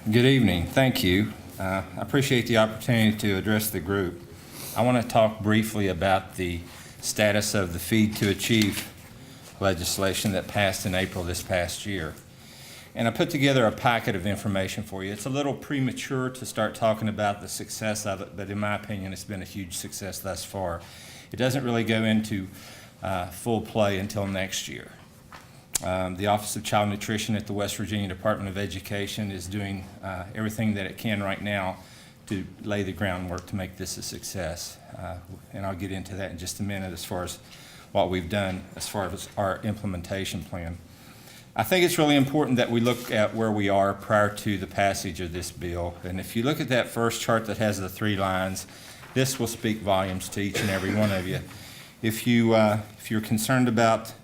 Good evening. Thank you. I appreciate the opportunity to address the group. I want to talk briefly about the status of the Feed to Achieve legislation that passed in April this past year. And I put together a packet of information for you. It's a little premature to start talking about the success of it, but in my opinion, it's been a huge success thus far. It doesn't really go into full play until next year. The Office of Child Nutrition at the West Virginia Department of Education is doing everything that it can right now to lay the groundwork to make this a success. And I'll get into that in just a minute as far as what we've done as far as our implementation plan. I think it's really important that we look at where we are prior to the passage of this bill. And if you look at that first chart that has the 3 lines, this will speak volumes to each and every one of you. If you're concerned about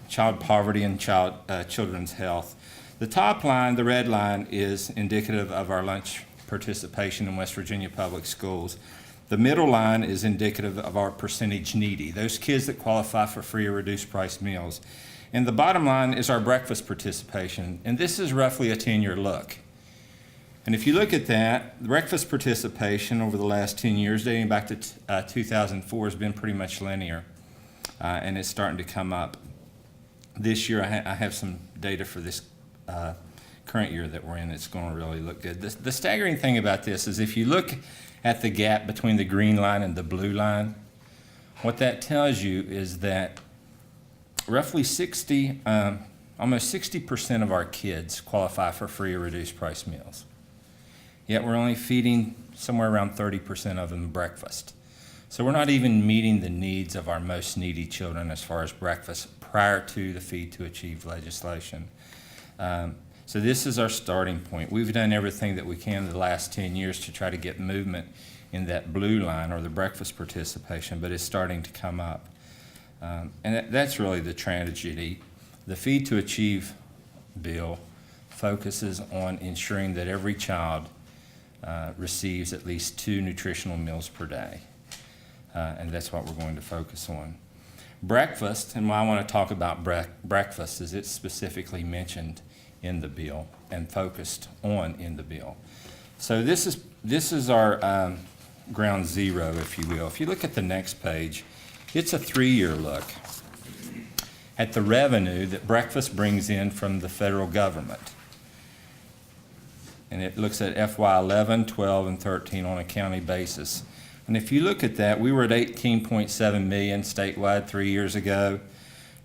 child poverty and children's health. The top line, the red line, is indicative of our lunch participation in West Virginia public schools. The middle line is indicative of our percentage needy, those kids that qualify for free or reduced price meals. And the bottom line is our breakfast participation, and this is roughly a 10-year look. And if you look at that, the breakfast participation over the last 10 years, dating back to 2004, has been pretty much linear, and it's starting to come up. This year, I have some data for this current year that we're in that's going to really look good. The staggering thing about this is if you look at the gap between the green line and the blue line, what that tells you is that roughly almost 60% of our kids qualify for free or reduced price meals. Yet we're only feeding somewhere around 30% of them breakfast. So we're not even meeting the needs of our most needy children as far as breakfast prior to the Feed to Achieve legislation. So this is our starting point. We've done everything that we can in the last 10 years to try to get movement in that blue line or the breakfast participation, but it's starting to come up. And that's really the tragedy. The Feed to Achieve bill focuses on ensuring that every child receives at least 2 nutritional meals per day. And that's what we're going to focus on. Breakfast, and why I want to talk about breakfast is it's specifically mentioned in the bill and focused on in the bill. So this is our ground zero, if you will. If you look at the next page, it's a 3-year look at the revenue that breakfast brings in from the federal government. And it looks at FY 11, 12, and 13 on a county basis. And if you look at that, we were at 18.7 million statewide 3 years ago,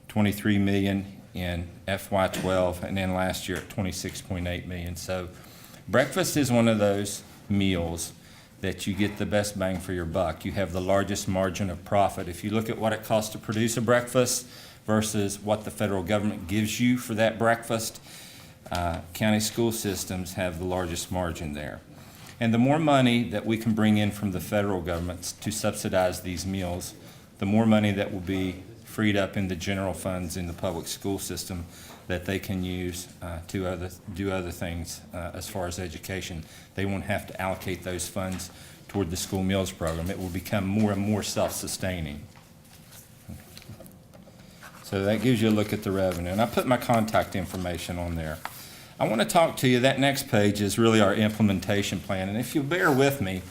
23 million in FY 12, and then last year at 26.8 million. So breakfast is one of those meals that you get the best bang for your buck. You have the largest margin of profit. If you look at what it costs to produce a breakfast versus what the federal government gives you for that breakfast, county school systems have the largest margin there. And the more money that we can bring in from the federal government to subsidize these meals, the more money that will be freed up in the general funds in the public school system that they can use to do other things as far as education. They won't have to allocate those funds toward the school meals program. It will become more and more self-sustaining. So that gives you a look at the revenue. And I put my contact information on there. I want to talk to you, that next page is really our implementation plan. And if you'll bear with me,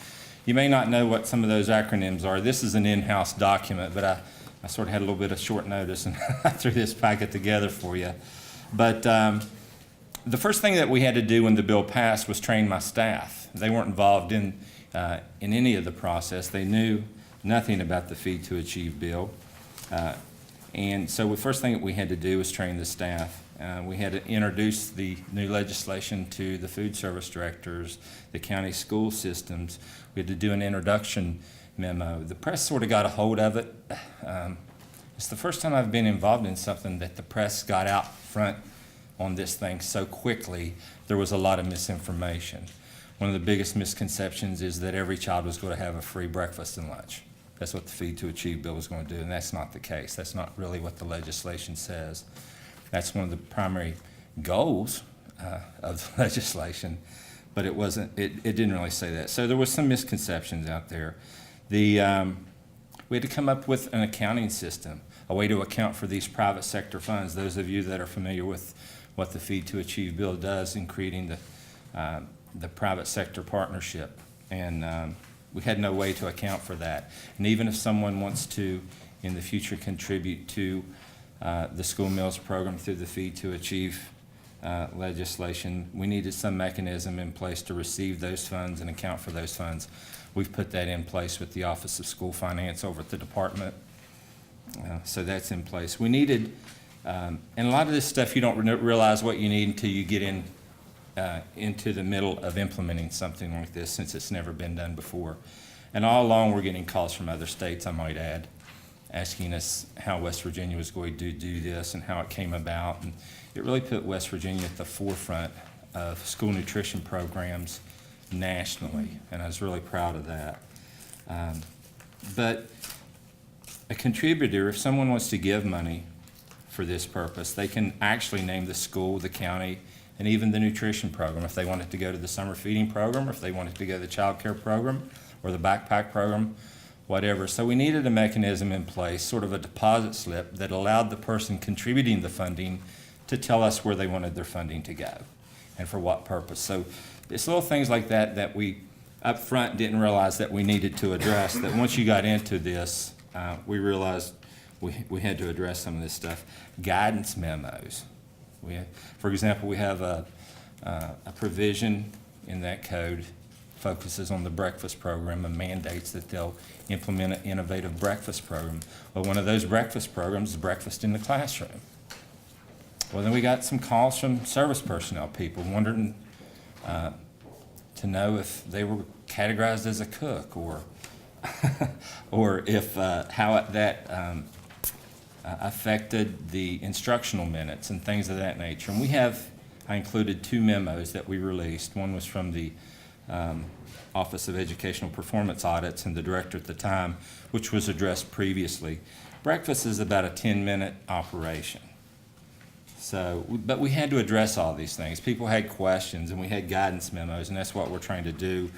you may not know what some of those acronyms are. This is an in-house document, but I sort of had a little bit of short notice and I threw this packet together for you. But the first thing that we had to do when the bill passed was train my staff. They weren't involved in any of the process. They knew nothing about the Feed to Achieve bill. And so the first thing that we had to do was train the staff. We had to introduce the new legislation to the food service directors, the county school systems. We had to do an introduction memo. The press sort of got a hold of it. It's the first time I've been involved in something that the press got out front on this thing so quickly. There was a lot of misinformation. One of the biggest misconceptions is that every child was going to have a free breakfast and lunch. That's what the Feed to Achieve bill was going to do, and that's not the case. That's not really what the legislation says. That's one of the primary goals of the legislation, but it wasn't. It didn't really say that. So there was some misconceptions out there. We had to come up with an accounting system, a way to account for these private sector funds. Those of you that are familiar with what the Feed to Achieve bill does in creating the private sector partnership, and we had no way to account for that. And even if someone wants to, in the future, contribute to the school meals program through the Feed to Achieve legislation, we needed some mechanism in place to receive those funds and account for those funds. We've put that in place with the Office of School Finance over at the department. So that's in place. We needed, and a lot of this stuff you don't realize what you need until you get into the middle of implementing something like this, since it's never been done before. And all along we're getting calls from other states, I might add, asking us how West Virginia was going to do this and how it came about. And it really put West Virginia at the forefront of school nutrition programs nationally, and I was really proud of that. But a contributor, if someone wants to give money for this purpose, they can actually name the school, the county, and even the nutrition program. If they wanted to go to the summer feeding program, or if they wanted to go to the child care program, or the backpack program, whatever. So we needed a mechanism in place, sort of a deposit slip, that allowed the person contributing the funding to tell us where they wanted their funding to go and for what purpose. So it's little things like that that we up front didn't realize that we needed to address, that once you got into this, we realized we had to address some of this stuff. Guidance memos. For example, we have a provision in that code focuses on the breakfast program and mandates that they'll implement an innovative breakfast program. Well, one of those breakfast programs is breakfast in the classroom. Well, then we got some calls from service personnel people wondering to know if they were categorized as a cook, or or if how that affected the instructional minutes and things of that nature. And I included 2 memos that we released. One was from the Office of Educational Performance Audits and the director at the time, which was addressed previously. Breakfast is about a 10-minute operation. So, but we had to address all these things. People had questions, and we had guidance memos, and that's what we're trying to do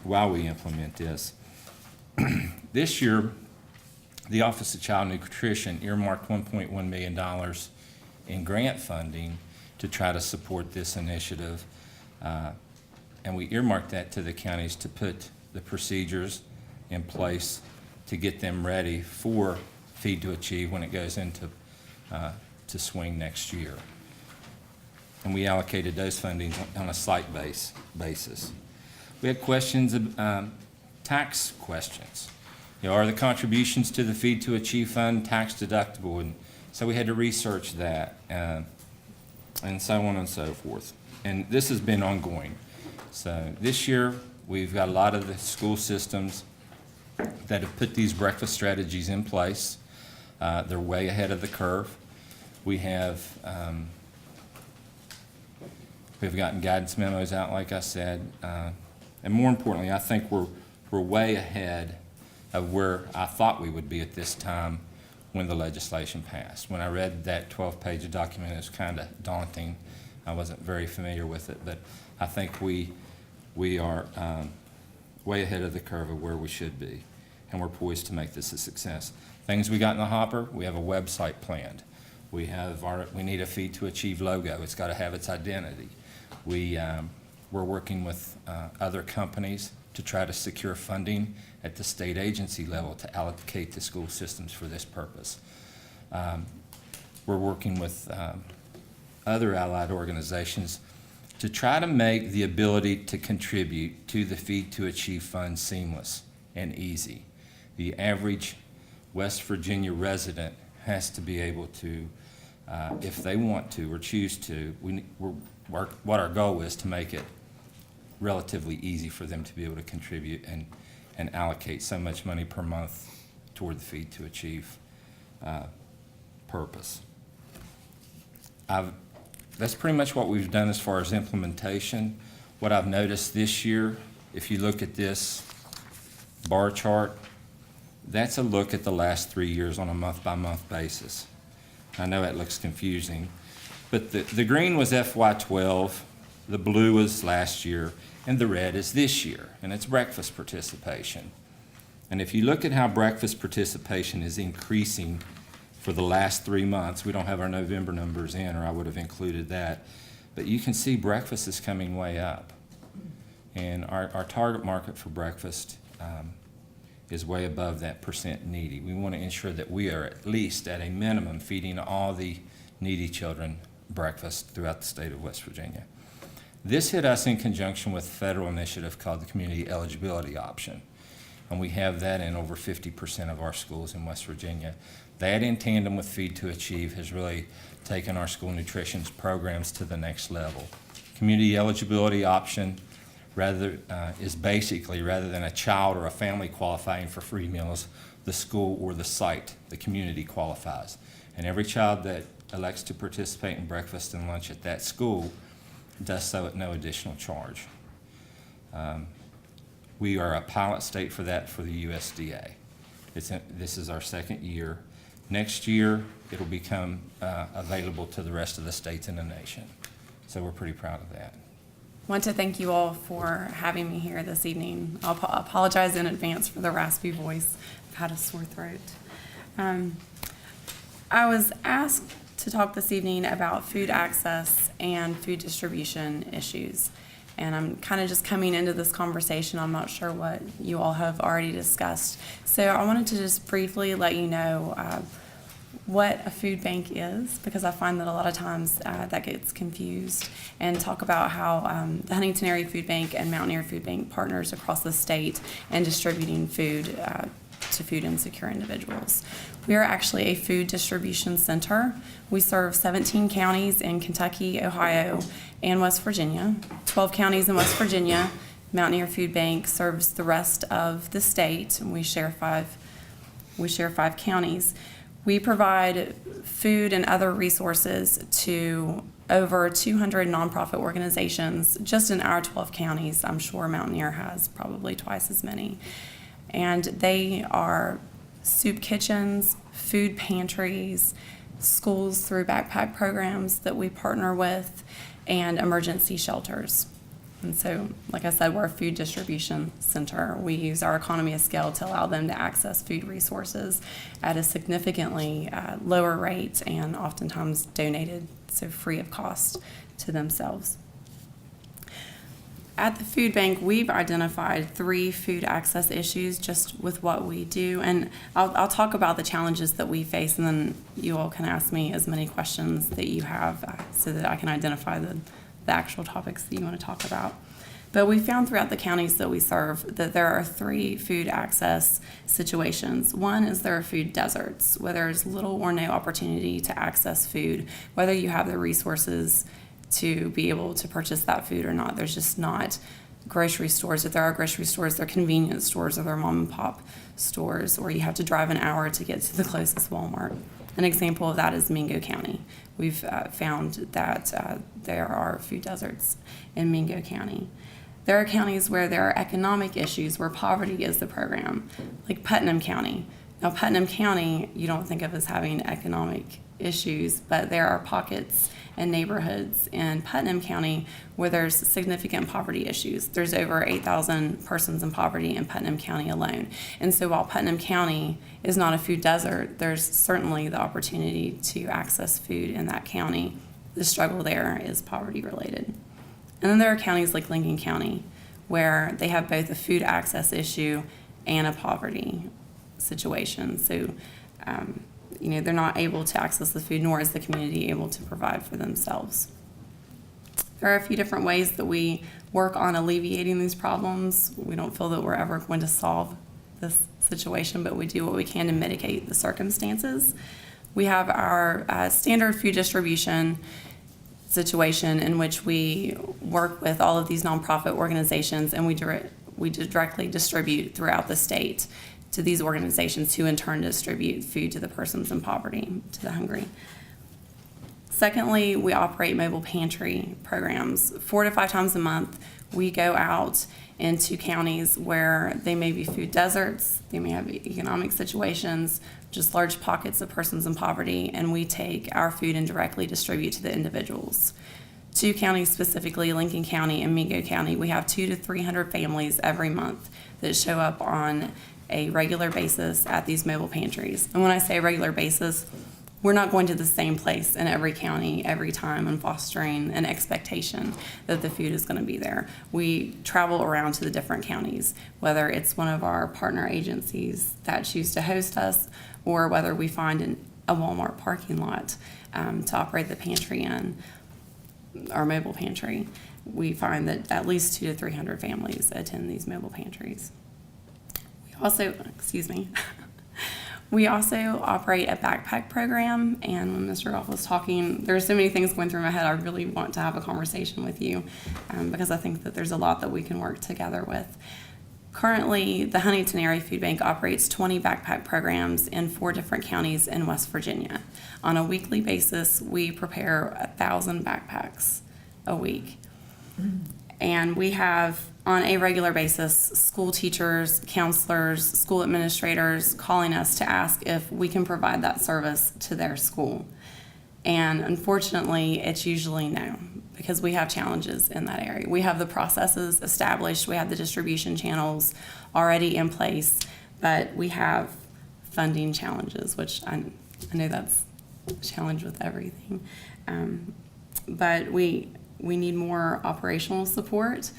while we implement this. This year, the Office of Child Nutrition earmarked $1.1 million in grant funding to try to support this initiative. And we earmarked that to the counties to put the procedures in place to get them ready for Feed to Achieve when it goes into to swing next year. And we allocated those fundings on a site basis. We had questions, tax questions. Are the contributions to the Feed to Achieve fund tax deductible? And so we had to research that, and so on and so forth. And this has been ongoing. So this year, we've got a lot of the school systems that have put these breakfast strategies in place. They're way ahead of the curve. We've gotten guidance memos out, like I said, and more importantly, I think we're way ahead of where I thought we would be at this time when the legislation passed. When I read that 12-page document, it was kind of daunting. I wasn't very familiar with it, but I think we are way ahead of the curve of where we should be, and we're poised to make this a success. Things we got in the hopper: we have a website planned. We need a Feed to Achieve logo. It's got to have its identity. We're working with other companies to try to secure funding at the state agency level to allocate to school systems for this purpose. We're working with other allied organizations to try to make the ability to contribute to the Feed to Achieve fund seamless and easy. The average West Virginia resident has to be able to, if they want to or choose to, what our goal is to make it relatively easy for them to be able to contribute and allocate so much money per month toward the Feed to Achieve purpose. That's pretty much what we've done as far as implementation. What I've noticed this year, if you look at this bar chart, that's a look at the last 3 years on a month-by-month basis. I know that looks confusing, but the green was FY12, the blue was last year, and the red is this year, and it's breakfast participation. And if you look at how breakfast participation is increasing for the last 3 months, we don't have our November numbers in, or I would have included that, But you can see breakfast is coming way up. And our target market for breakfast is way above that percent needy. We want to ensure that we are at least at a minimum feeding all the needy children breakfast throughout the state of West Virginia. This hit us in conjunction with a federal initiative called the Community Eligibility Option. And we have that in over 50% of our schools in West Virginia. That, in tandem with Feed to Achieve, has really taken our school nutrition programs to the next level. Community Eligibility Option is basically, rather than a child or a family qualifying for free meals, the school or the site, the community qualifies. And every child that elects to participate in breakfast and lunch at that school does so at no additional charge. We are a pilot state for that for the USDA. This is our second year. Next year, it'll become available to the rest of the states in the nation. So we're pretty proud of that. I want to thank you all for having me here this evening. I'll apologize in advance for the raspy voice. I've had a sore throat. I was asked to talk this evening about food access and food distribution issues. And I'm kind of just coming into this conversation. I'm not sure what you all have already discussed. So I wanted to just briefly let you know what a food bank is, because I find that a lot of times that gets confused, and talk about how the Huntington Area Food Bank and Mountaineer Food Bank partners across the state in distributing food to food insecure individuals. We are actually a food distribution center. We serve 17 counties in Kentucky, Ohio, and West Virginia, 12 counties in West Virginia. Mountaineer Food Bank serves the rest of the state, and we share five counties. We provide food and other resources to over 200 nonprofit organizations just in our 12 counties. I'm sure Mountaineer has probably twice as many. And they are soup kitchens, food pantries, schools through backpack programs that we partner with, and emergency shelters. And so, like I said, we're a food distribution center. We use our economy of scale to allow them to access food resources at a significantly lower rate, and oftentimes donated, so free of cost to themselves. At the food bank, we've identified 3 food access issues just with what we do. And I'll talk about the challenges that we face, and then you all can ask me as many questions that you have so that I can identify the actual topics that you want to talk about. But we found throughout the counties that we serve that there are 3 food access situations. One is there are food deserts, where there's little or no opportunity to access food, whether you have the resources to be able to purchase that food or not. There's just not grocery stores. If there are grocery stores, they're convenience stores or they're mom and pop stores, or you have to drive an hour to get to the closest Walmart. An example of that is Mingo County. We've found that there are food deserts in Mingo County. There are counties where there are economic issues, where poverty is the program, like Putnam County. Now, Putnam County, you don't think of as having economic issues, but there are pockets and neighborhoods in Putnam County where there's significant poverty issues. There's over 8,000 persons in poverty in Putnam County alone. And so while Putnam County is not a food desert, there's certainly the opportunity to access food in that county. The struggle there is poverty related. And then there are counties like Lincoln County where they have both a food access issue and a poverty situation. So they're not able to access the food, nor is the community able to provide for themselves. There are a few different ways that we work on alleviating these problems. We don't feel that we're ever going to solve this situation, but we do what we can to mitigate the circumstances. We have our standard food distribution situation in which we work with all of these nonprofit organizations, and we directly distribute throughout the state to these organizations, who in turn distribute food to the persons in poverty, to the hungry. Secondly, we operate mobile pantry programs. 4 to 5 times a month, we go out into counties where they may be food deserts, they may have economic situations, just large pockets of persons in poverty, and we take our food and directly distribute to the individuals. 2 counties specifically, Lincoln County and Mingo County, we have 200 to 300 families every month that show up on a regular basis at these mobile pantries. And when I say regular basis, we're not going to the same place in every county every time and fostering an expectation that the food is going to be there. We travel around to the different counties, whether it's one of our partner agencies that choose to host us, or whether we find a Walmart parking lot to operate the pantry in, our mobile pantry. We find that at least 200 to 300 families attend these mobile pantries. We also operate a backpack program, and when Mr. Goff was talking, there are so many things going through my head. I really want to have a conversation with you because I think that there's a lot that we can work together with. Currently, the Huntington Area Food Bank operates 20 backpack programs in 4 different counties in West Virginia. On a weekly basis, we prepare 1,000 backpacks a week. And we have, on a regular basis, school teachers, counselors, school administrators calling us to ask if we can provide that service to their school. And unfortunately, it's usually no, because we have challenges in that area. We have the processes established, we have the distribution channels already in place, but we have funding challenges, which I know that's a challenge with everything. But we need more operational support.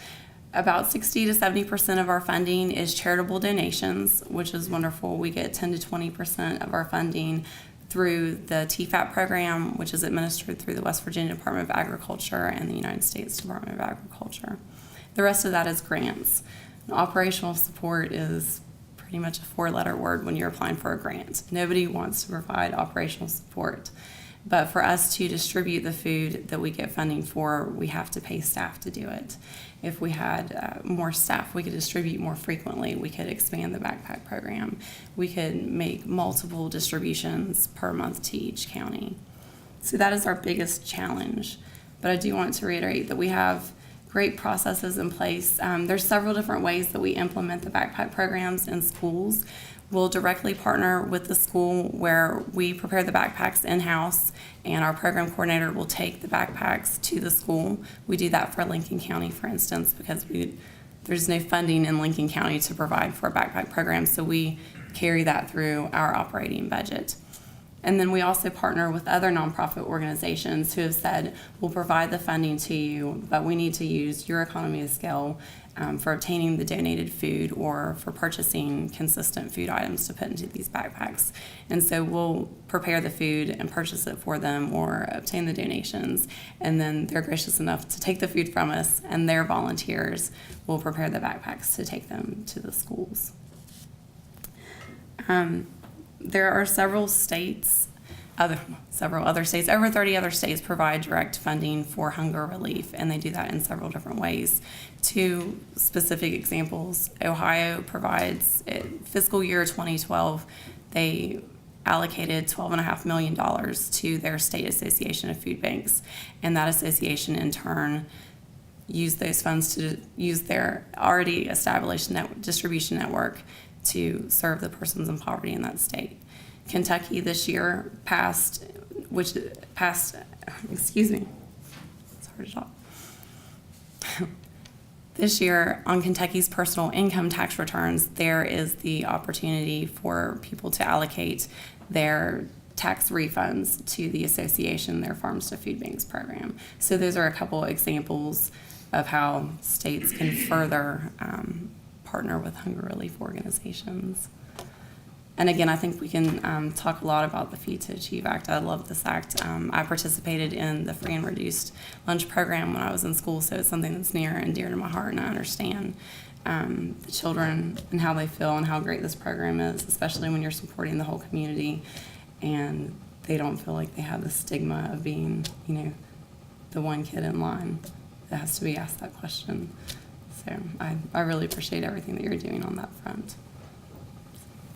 About 60 to 70% of our funding is charitable donations, which is wonderful. We get 10 to 20% of our funding through the TFAP program, which is administered through the West Virginia Department of Agriculture and the United States Department of Agriculture. The rest of that is grants. Operational support is pretty much a 4-letter word when you're applying for a grant. Nobody wants to provide operational support. But for us to distribute the food that we get funding for, we have to pay staff to do it. If we had more staff, we could distribute more frequently. We could expand the backpack program. We could make multiple distributions per month to each county. So that is our biggest challenge. But I do want to reiterate that we have great processes in place. There's several different ways that we implement the backpack programs in schools. We'll directly partner with the school where we prepare the backpacks in-house, and our program coordinator will take the backpacks to the school. We do that for Lincoln County, for instance, because there's no funding in Lincoln County to provide for a backpack program, so we carry that through our operating budget. And then we also partner with other nonprofit organizations who have said, we'll provide the funding to you, but we need to use your economy of scale for obtaining the donated food or for purchasing consistent food items to put into these backpacks. And so we'll prepare the food and purchase it for them or obtain the donations. And then they're gracious enough to take the food from us, and their volunteers will prepare the backpacks to take them to the schools. There are several other states, over 30 other states provide direct funding for hunger relief, and they do that in several different ways. 2 specific examples: Ohio provides, fiscal year 2012, they allocated $12.5 million to their state association of food banks, and that association in turn used those funds to use their already established distribution network to serve the persons in poverty in that state. Kentucky this year passed, excuse me, it's hard to talk. This year, on Kentucky's personal income tax returns, there is the opportunity for people to allocate their tax refunds to the association, their Farms to Food Banks program. So those are a couple examples of how states can further partner with hunger relief organizations. And again, I think we can talk a lot about the Feed to Achieve Act. I love this act. I participated in the free and reduced lunch program when I was in school, so it's something that's near and dear to my heart, and I understand the children and how they feel and how great this program is, especially when you're supporting the whole community and they don't feel like they have the stigma of being, the one kid in line that has to be asked that question. So I really appreciate everything that you're doing on that front.